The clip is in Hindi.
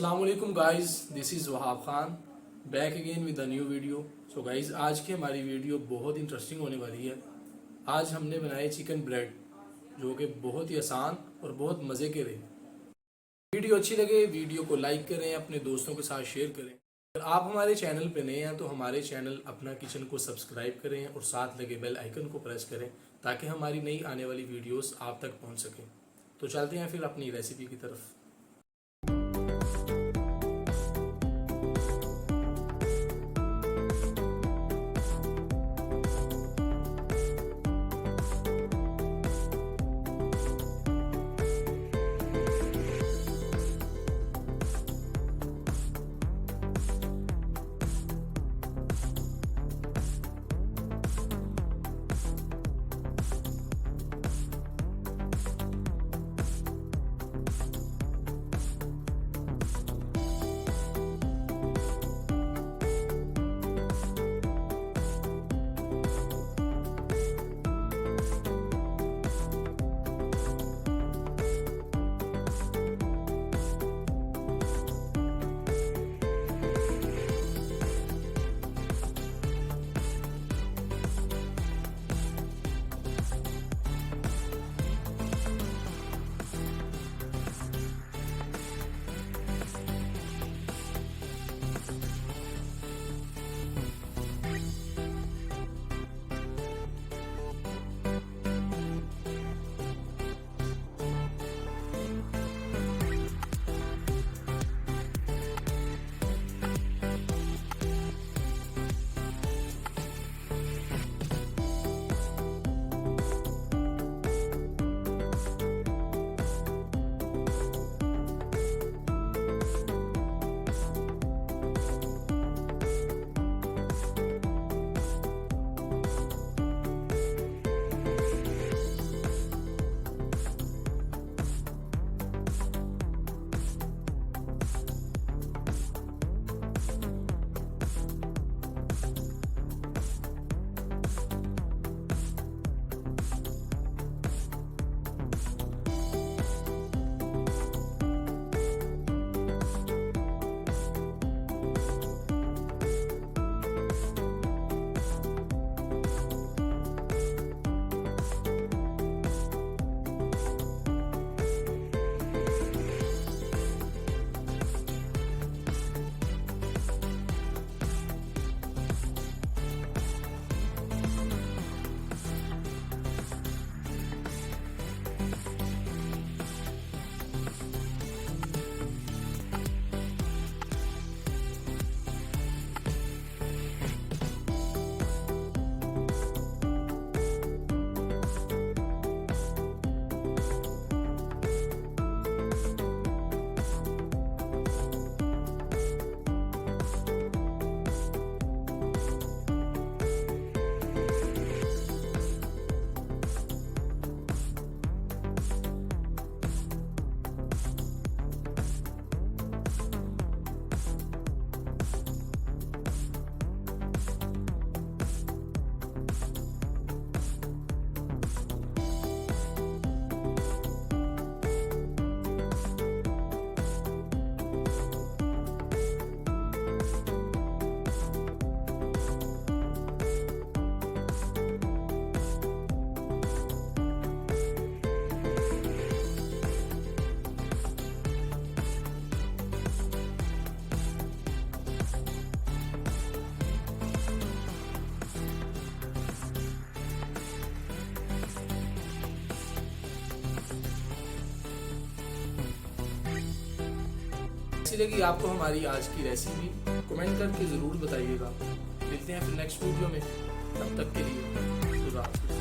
अस्सलामुअलैकुम guys, this is Wahab Khan back again with a new video. So guys, आज की हमारी वीडियो बहुत इंटरेस्टिंग होने वाली है। आज हमने बनाए चिकन ब्रेड, जो कि बहुत ही आसान और बहुत मज़े के रहे। वीडियो अच्छी लगे वीडियो को लाइक करें, अपने दोस्तों के साथ शेयर करें। अगर आप हमारे चैनल पे नए हैं तो हमारे चैनल अपना किचन को सब्सक्राइब करें और साथ लगे बेल आइकन को प्रेस करें ताकि हमारी नई आने वाली वीडियोस आप तक पहुंच सकें। तो चलते हैं फिर अपनी रेसिपी की तरफ। अच्छी लगी आपको हमारी आज की रेसिपी, कमेंट करके ज़रूर बताइएगा। मिलते हैं फिर नेक्स्ट वीडियो में, तब तक के लिए खुदा हाफिज़।